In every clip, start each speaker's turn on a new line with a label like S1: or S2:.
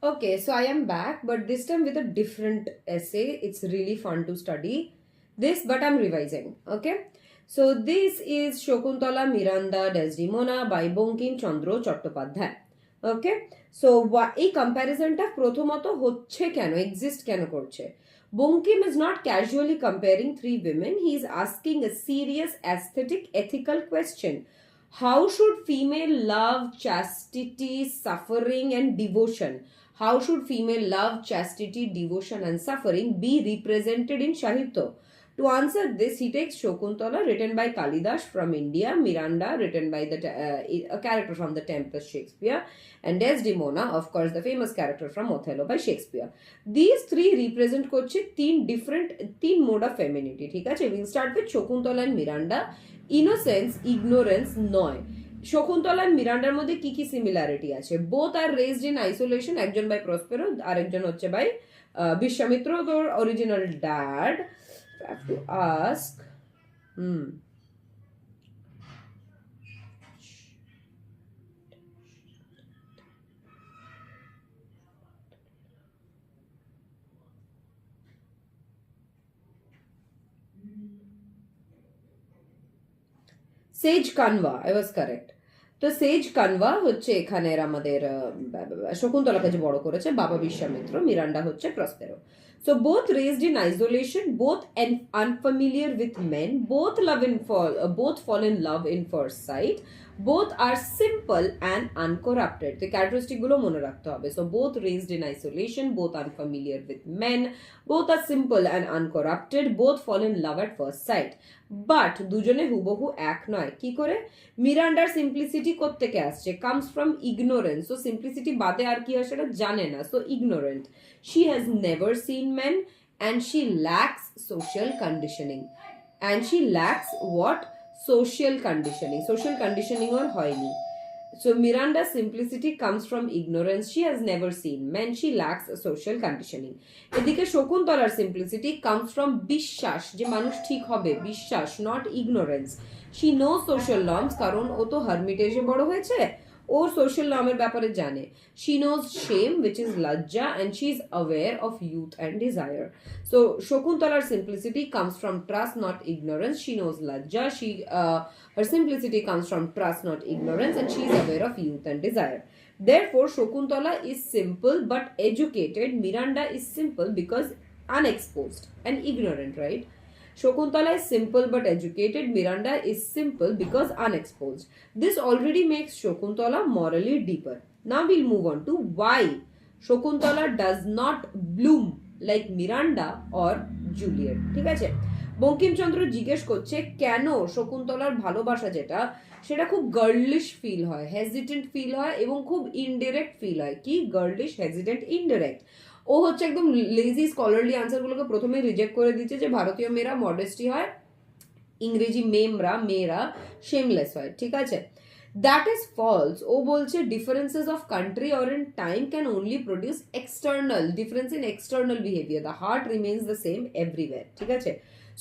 S1: Okay, so I am back, but this time with a different essay. It's really fun to study this, but I'm revising. Okay, so this is Shakuntala Miranda Desdemona by Bankim Chandra Chattopadhyay. Okay, so এই কম্প্যারিজনটা প্রথমত হচ্ছে কেন, exist কেন করছে? Bankim is not casually comparing three women. He is asking a serious aesthetic ethical question. How should female love, chastity, suffering and devotion, how should female love, chastity, devotion and suffering be represented in Sahitya? To answer this, he takes Shakuntala, written by Kalidas from India, Miranda, written by a character from the Tempest Shakespeare, and Desdemona, of course, the famous character from Othello by Shakespeare. These three represent করছে তিন mode of femininity. ঠিক আছে? We'll start with Shakuntala and Miranda. Innocence, ignorance নয়। শকুন্তলা আর মিরান্ডার মধ্যে কি কি similarity আছে? Both are raised in isolation, একজন বাই প্রসপেরো, আরেকজন হচ্ছে বাই বিশ্বামিত্র, তোর original dad. Have to ask sage Kanva, I was correct. তো সেজ কানভা হচ্ছে এখানের আমাদের শকুন্তলাকে যে বড় করেছে, বাবা বিশ্বামিত্র, মিরান্ডা হচ্ছে প্রসপেরো। So both raised in isolation, both unfamiliar with men, both fall in love in first sight, both are simple and uncorrupted. The characteristic গুলো মনে রাখতে হবে। So both raised in isolation, both unfamiliar with men, both are simple and uncorrupted, both fall in love at first sight. But দুজনে হুবহু এক নয়। কি করে? মিরান্ডার সিম্পলিসিটি কোত্থেকে আসছে? Comes from ignorance. So simplicity বাদে আর কি হয় সেটা জানে না, so ignorant. She has never seen men and she lacks social conditioning. And she lacks what? Social conditioning. Social conditioning or হয়নি। So Miranda's simplicity comes from ignorance. She has never seen men. She lacks social conditioning. এদিকে শকুন্তলার simplicity comes from বিশ্বাস, যে মানুষ ঠিক হবে, বিশ্বাস, not ignorance. She knows social norms কারণ ও তো হারমিটেজে বড় হয়েছে, ও সোশ্যাল নর্মের ব্যাপারে জানে। She knows shame, which is lajja, and she is aware of youth and desire. So Shakuntala's simplicity comes from trust, not ignorance. She knows lajja. Her simplicity comes from trust, not ignorance, and she is aware of youth and desire. Therefore, Shakuntala is simple but educated. Miranda is simple because unexposed and ignorant, right? Shakuntala is simple but educated. Miranda is simple because unexposed. This already makes Shakuntala morally deeper. Now we'll move on to why Shakuntala does not bloom like Miranda or Juliet. ঠিক আছে? বঙ্কিমচন্দ্র জিজ্ঞেস করছে কেন শকুন্তলার ভালোবাসা যেটা, সেটা খুব গার্লিশ ফিল হয়, হেজিটেন্ট ফিল হয় এবং খুব ইনডিরেক্ট ফিল হয়। কি গার্লিশ, হেজিটেন্ট, ইনডিরেক্ট। ও হচ্ছে একদম লেজি স্কলারলি আনসারগুলোকে প্রথমে রিজেক্ট করে দিচ্ছে, যে ভারতীয় মেয়েরা মডেস্টি হয়, ইংরেজি মেয়েরা শেমলেস হয়। ঠিক আছে? That is false. ও বলছে differences of country or in time can only produce external difference in external behavior. The heart remains the same everywhere. ঠিক আছে?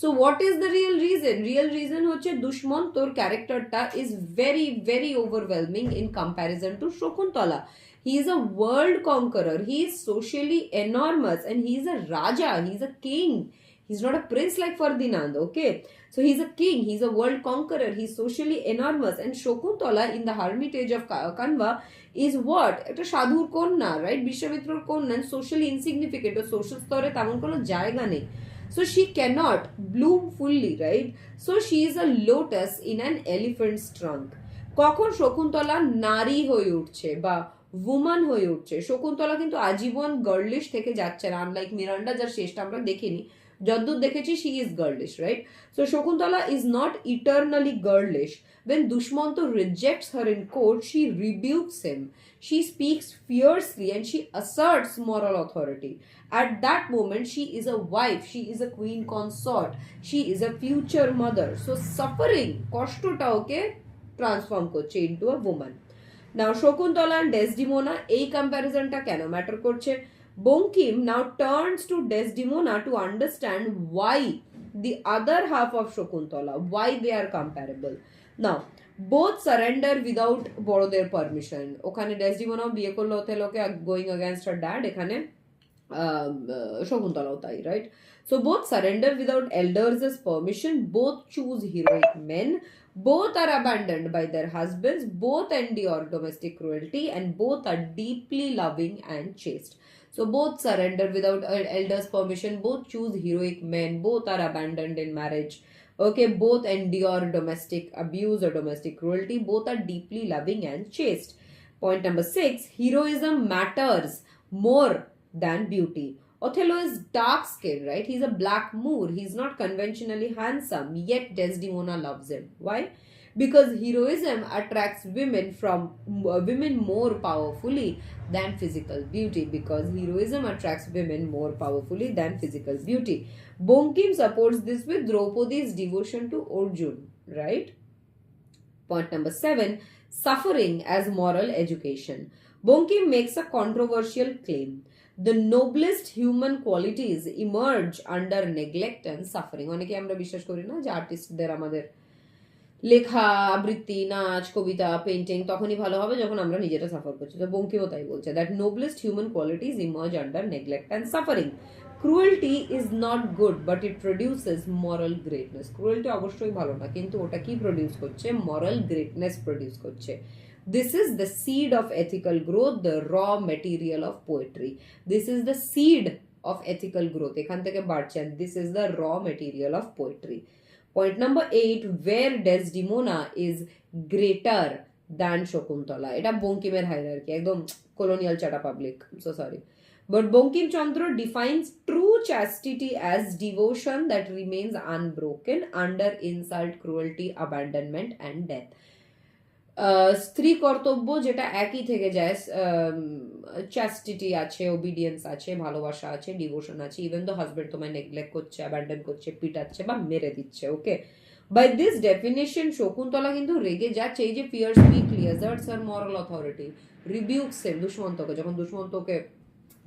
S1: So what is the real reason? Real reason হচ্ছে দুশ্মন তোর ক্যারেক্টারটা is very very overwhelming in comparison to Shakuntala. He is a world conqueror. He is socially enormous and he is a raja. He is a king. He's not a prince like Ferdinand, okay? So he's a king, he's a world conqueror, he's socially enormous. And Shakuntala in the hermitage of Kanva is what? একটা সাধুর কন্যা, right? বিশ্বামিত্রর কন্যা, and socially insignificant, or social স্তরে তেমন কোনো জায়গা নেই। So she cannot bloom fully, right? So she is a lotus in an elephant's trunk. কখন শকুন্তলা নারী হয়ে উঠছে বা উম্যান হয়ে উঠছে? শকুন্তলা কিন্তু আজীবন গার্লিশ থেকে যাচ্ছে না, আনলাইক মিরান্ডা যার শেষটা আমরা দেখিনি। যদ্দূর দেখেছি she is girlish, right? So Shakuntala is not eternally girlish. When Dushmanta rejects her in court, she rebukes him. She speaks fiercely and she asserts moral authority. At that moment, she is a wife, she is a queen consort, she is a future mother. So suffering, কষ্টটা ওকে transform করছে into a woman. Now Shakuntala and Desdemona, এই কম্প্যারিজনটা কেন matter করছে? Bankim now turns to Desdemona to understand why the other half of Shakuntala, why they are comparable. Now, both surrender without বড়দের permission. ওখানে ডেসডিমোনাও বিয়ে করলো ওথেলোকে going against her dad, এখানে শকুন্তলাও তাই, right? So both surrender without elders' permission, both choose heroic men, both are abandoned by their husbands, both endure domestic cruelty, and both are deeply loving and chaste. So both surrender without elders' permission, both choose heroic men, both are abandoned in marriage. Okay, both endure domestic abuse or domestic cruelty, both are deeply loving and chaste. Point number 6, heroism matters more than beauty. Othello is dark skinned, right? He's a black Moor. He's not conventionally handsome, yet Desdemona loves him. Why? Because heroism attracts women more powerfully than physical beauty. Because heroism attracts women more powerfully than physical beauty. Bankim supports this with Draupadi's devotion to Arjun, right? Point number 7, suffering as moral education. Bankim makes a controversial claim. The noblest human qualities emerge under neglect and suffering. অনেকে আমরা বিশ্বাস করি না যে আর্টিস্টদের আমাদের লেখা, আবৃত্তি, নাচ, কবিতা, পেইন্টিং তখনই ভালো হবে যখন আমরা নিজেরা সাফার করছি। তো বঙ্কিমও তাই বলছে, that noblest human qualities emerge under neglect and suffering. Cruelty is not good but it produces moral greatness. Cruelty অবশ্যই ভালো না, কিন্তু ওটা কি প্রডিউস করছে? মরাল গ্রেটনেস প্রডিউস করছে। This is the seed of ethical growth, the raw material of poetry. This is the seed of ethical growth. এখান থেকে বাড়ছে, and this is the raw material of poetry. Point number 8, where Desdemona is greater than Shakuntala. এটা বঙ্কিমের hierarchy, একদম colonial chata public. So sorry. But Bankim Chandra defines true chastity as devotion that remains unbroken under insult, cruelty, abandonment and death. স্ত্রী কর্তব্য যেটা একই থেকে যায়, চ্যাস্টিটি আছে, obedience আছে, ভালোবাসা আছে, ডিভোশন আছে, ইভেন দ্য হাজবেন্ড তোমায় নেগলেক্ট করছে, অ্যাবান্ডন করছে, পিটাচ্ছে বা মেরে দিচ্ছে। Okay, by this definition Shakuntala কিন্তু রেগে যাচ্ছে। এই যে fiercely asserts her moral authority, rebukes him, দুষ্মন্তকে, যখন দুষ্মন্তকে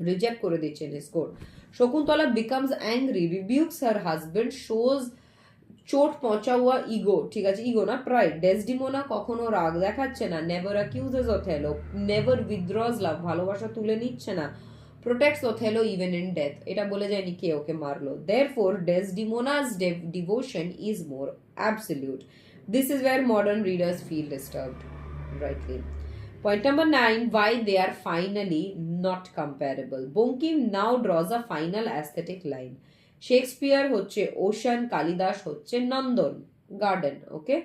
S1: রিজেক্ট করে দিচ্ছে in his court, Shakuntala becomes angry, rebukes her husband, shows চোট পচাওয়া ইগো, ঠিক আছে, ইগো না, প্রাইড। ডেসডিমোনা কখনো রাগ দেখাচ্ছে না, never accuses Othello, never withdraws love, ভালোবাসা তুলে নিচ্ছে না, protects Othello even in death. এটা বলে যায়নি কে ওকে মারলো। Therefore Desdemona's devotion is more absolute. This is where modern readers feel disturbed, rightly. Point number 9, why they are finally not comparable. Bankim now draws a final aesthetic line. Shakespeare হচ্ছে ocean, Kalidas হচ্ছে নন্দন, garden. Okay,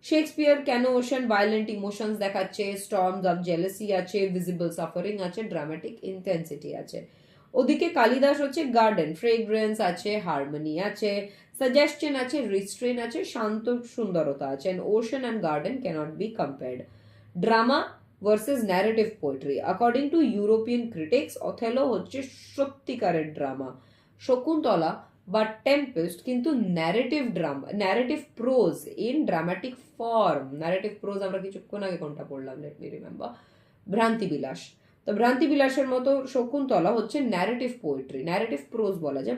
S1: Shakespeare কেন ocean? Violent emotions দেখাচ্ছে, storms of jealousy আছে, visible suffering আছে, dramatic intensity আছে। ওদিকে কালিদাস হচ্ছে গার্ডেন, ফ্রেগ্রেন্স আছে, হারমোনি আছে, সাজেশন আছে, রিস্ট্রেন আছে, শান্ত সুন্দরতা আছে। And ocean and garden can't be compared. Drama versus narrative poetry. According to European critics, Othello হচ্ছে সত্যিকারের ড্রামা, শকুন্তলা বা টেম্পেস্ট কিন্তু narrative drama, narrative pros in dramatic form. Narrative pros আমরা কিছুক্ষণ আগে কোনটা পড়লাম, লেট মি রিমেম্বার, ভ্রান্তিবিলাস। তো ভ্রান্তিবিলাসের মতো শকুন্তলা হচ্ছে ন্যারেটিভ পোয়েট্রি, ন্যারেটিভ প্রোজ বলা যায়,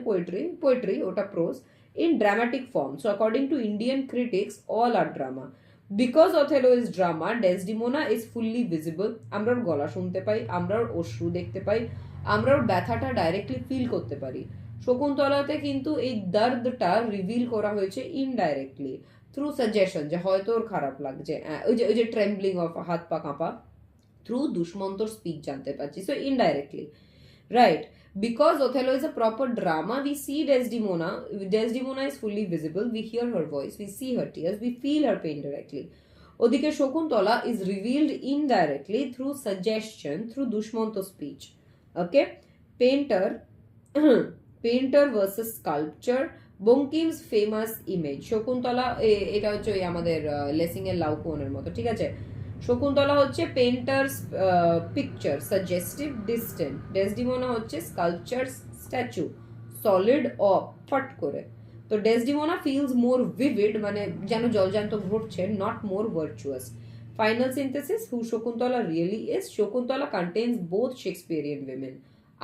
S1: পোয়েট্রি ওটা prose in dramatic form. So according to Indian critics, all are drama. Because Othello is drama, Desdemona is fully visible. আমরা ওর গলা শুনতে পাই, আমরা ওর অশ্রু দেখতে পাই, আমরা ওর ব্যথাটা ডাইরেক্টলি ফিল করতে পারি। শকুন্তলাতে কিন্তু এই দর্দটা রিভিল করা হয়েছে ইনডাইরেক্টলি থ্রু সাজেশন, যে হয়তো ওর খারাপ লাগছে, ওই যে ট্রেম্বলিং অফ হাত পা কাঁপা, থ্রু দুষ্মন্তর স্পিচ জানতে পারছি। So indirectly, right? Because Othello is a proper drama, we see Desdemona. Desdemona is fully visible. We hear her voice, we see her tears, we feel her pain directly. ওদিকে Shakuntala is revealed indirectly through suggestion, through Dushyanta speech. Okay, painter versus sculpture. Bankim's famous image, Shakuntala, এটা হচ্ছে ওই আমাদের লেসিং এর লাউকোনের মতো, ঠিক আছে। শকুন্তলা হচ্ছে painters picture, suggestive, distant. Desdemona হচ্ছে স্কাল্পচার, স্ট্যাচু, সলিড, ফট করে। তো ডেসডিমোনা ফিলস মোর ভিভিড, মানে যেন জলজান্ত ঘটছে, not more virtuous. Final synthesis, who Shakuntala really is. Shakuntala contains both Shakespearean women.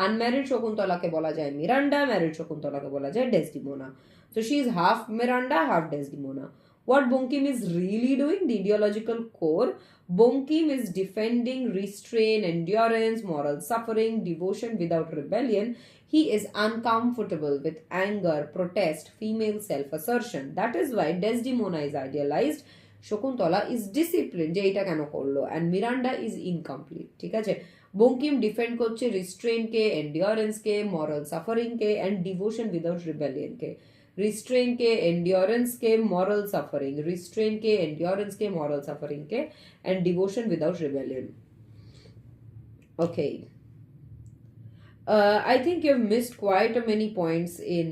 S1: Unmarried শকুন্তলাকে বলা যায় মিরান্ডা, ম্যারিড শকুন্তলাকে বলা যায় Desdemona. So she is half Miranda, half Desdemona. What Bankim is really doing, the ideological core, Bankim is defending restraint, endurance, moral suffering, devotion without rebellion. He is uncomfortable with anger, protest, female self-assertion. That is why Desdemona is idealized, Shakuntala is disciplined, যে এটা কেন করলো, and Miranda is incomplete. ঠিক আছে, Bankim defend করছে restraint কে, endurance কে, moral suffering কে, এন্ড ডিভোশন উইদাউট রিবেলিয়ন কে। रिस्ट्रेन के, एंड्योरेंस के, मॉरल सफरिंग, रिस्ट्रेन के, एंड्योरेंस के, मॉरल सफरिंग के, and devotion without rebellion. Okay. I think you've missed quite a many points in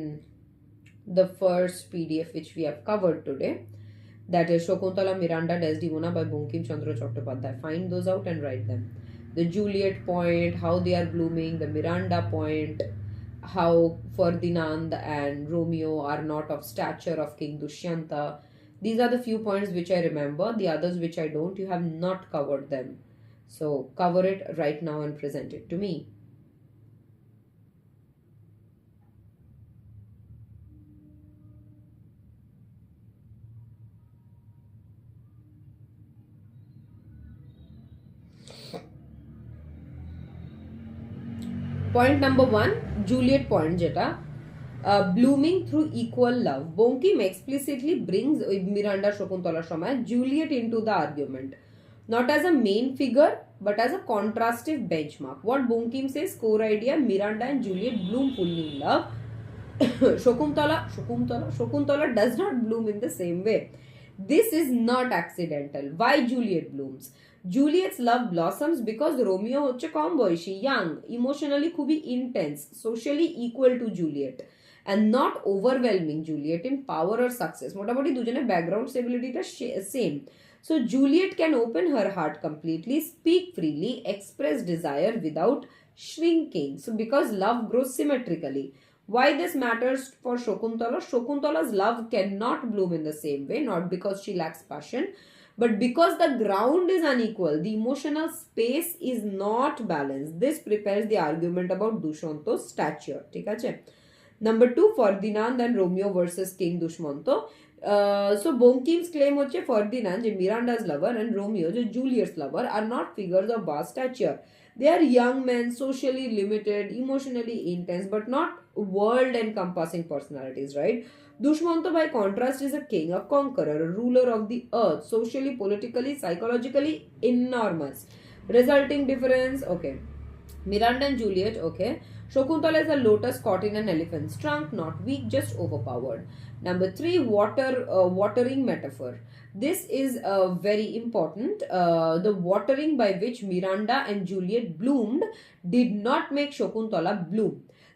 S1: the first PDF which we have covered today. That is Shakuntala, Miranda, Desdemona by Bankim Chandra Chattopadhyay. Find those out and write them. The Juliet point, how they are blooming, the Miranda point, how Ferdinand and Romeo are not of stature of King Dushyanta. These are the few points which I remember. The others which I don't, you have not covered them. So cover it right now and present it to me. Point number 1, Juliet point jeta, blooming through equal love. Bankim explicitly brings Miranda Shakuntala Shamay Juliet into the argument, not as a main figure but as a contrastive benchmark. What Bankim says, core idea, Miranda and Juliet bloom fully in love. Shakuntala does not bloom in the same way. This is not accidental. Why Juliet blooms? Juliet's love blossoms because Romeo হচ্ছে কম বয়সী, young, emotionally খুবই intense, socially equal to Juliet, and not overwhelming Juliet in power or success. মোটামুটি দুজনের background স্টেবিলিটিটা same. So Juliet can open her heart completely, speak freely, express desire without shrinking. So because love grows symmetrically. Why this matters for Shakuntala? Shakuntala's love cannot bloom in the same way, not because she lacks passion, but because the ground is unequal, the emotional space is not balanced. This prepares the argument about Dushanto's stature. ঠিক আছে? Number 2, Ferdinand and Romeo versus King Dushmanto. So Bankim's claim হচ্ছে Ferdinand, যে Miranda's lover, and Romeo, যে Juliet's lover, are not figures of vast stature. They are young men, socially limited, emotionally intense, but not world-encompassing personalities, right? Dushmanto, by contrast, is a king, a conqueror, a ruler of the earth, socially, politically, psychologically enormous. Resulting difference, okay. Miranda and Juliet, okay. Shakuntala is a lotus caught in an elephant's trunk, not weak, just overpowered. Number 3, watering metaphor. This is very important. The watering by which Miranda and Juliet bloomed did not make Shakuntala bloom.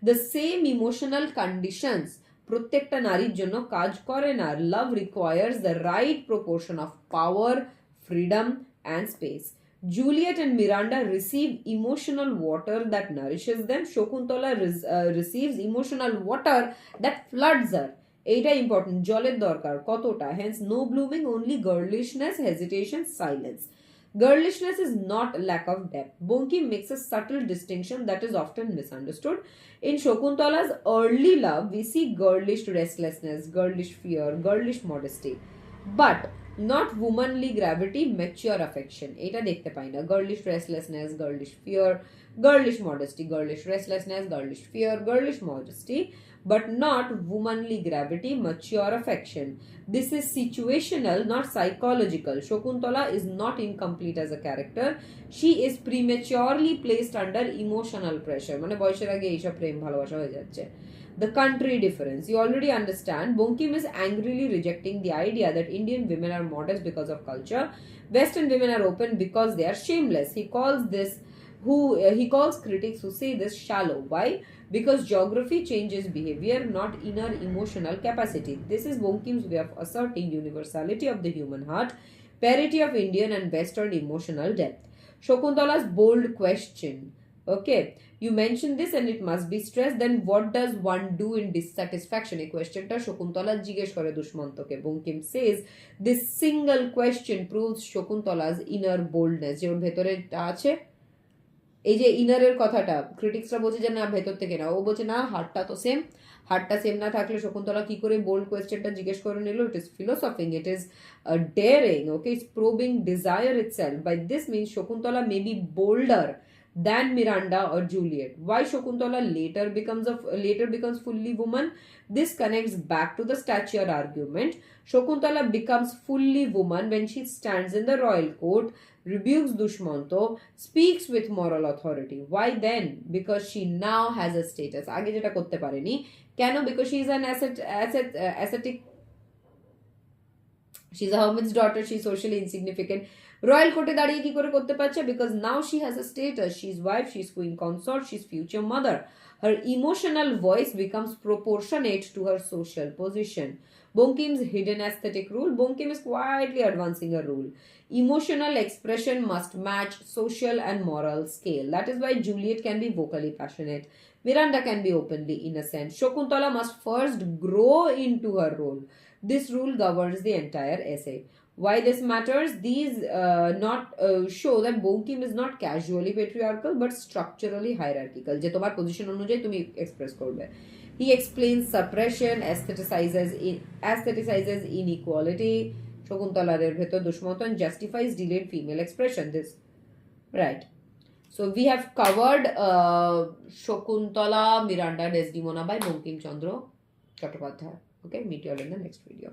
S1: The same emotional conditions প্রত্যেকটা নারীর জন্য কাজ করে না. Love requires the right proportion of power, freedom and space. Juliet and Miranda receive emotional water that nourishes them. Shakuntala receives emotional water that floods her. এইটা important, জলের দরকার কতটা, hence no blooming, only girlishness, hesitation, silence. Girlishness is not lack of depth. Bankim makes a subtle distinction that is often misunderstood. In Shakuntala's early love, we see girlish restlessness, girlish fear, girlish modesty, but not womanly gravity, mature affection. এটা দেখতে পাই না. Girlish restlessness, girlish fear, girlish modesty, girlish restlessness, girlish fear, girlish modesty, but not womanly gravity, mature affection. This is situational, not psychological. Shakuntala is not incomplete as a character. She is prematurely placed under emotional pressure. মানে বয়সের আগে এইসব প্রেম ভালোবাসা হয়ে যাচ্ছে. The country difference. You already understand. Bankim is angrily rejecting the idea that Indian women are modest because of culture. Western women are open because they are shameless. He calls critics who say this shallow. Why? Because geography changes behavior, not inner emotional capacity. This is Bankim's way of asserting universality of the human heart, parity of Indian and Western emotional depth. Shakuntala's bold question. Okay, you mentioned this and it must be stressed. Then what does one do in dissatisfaction? A question ta Shakuntala jigesh kore Dushmantoke. Bankim says this single question proves Shakuntala's inner boldness. Jer bhetore ta ache এই যে ইনারের কথাটা ক্রিটিক্সরা বলছে যে না ভেতর থেকে না, ও বলছে না হার্টটা তো সেম, হার্টটা সেম না থাকলে শকুন্তলা কি করে বোল্ড কোয়েশ্চেনটা জিজ্ঞেস করে নিল? It is philosophising, it is daring, okay, it's probing desire itself. By this means Shakuntala may be bolder than Miranda or Juliet. Why Shakuntala later becomes fully woman? This connects back to the stature argument. Shakuntala becomes fully woman when she stands in the royal court, rebukes Dushmanto, speaks with moral authority. Why then? Because she now has a status. আগে যেটা করতে পারেনি কেন? Because she is an ascetic, she's a hermit's daughter, she's socially insignificant. Royal কোর্টে দাঁড়িয়ে কি করে করতে পারছে? Because now she has a status, she is wife, she is queen consort, she is future mother. Her emotional voice becomes proportionate to her social position. Bankim's hidden aesthetic rule. Bankim is quietly advancing a rule. Emotional expression must match social and moral scale. That is why Juliet can be vocally passionate. Miranda can be openly innocent. Shakuntala must first grow into her role. This rule governs the entire essay. Why this matters? These not show that Bankim is not casually patriarchal but structurally hierarchical. যে তোমার position অনুযায়ী তুমি express করবে. He explains suppression, aestheticizes inequality. শকুন্তলার ভেতর Dushyant and justifies delayed female expression. This right. So we have covered Shakuntala, Miranda, Desdemona by Bankim Chandra Chattopadhyay. Okay, meet you all in the next video.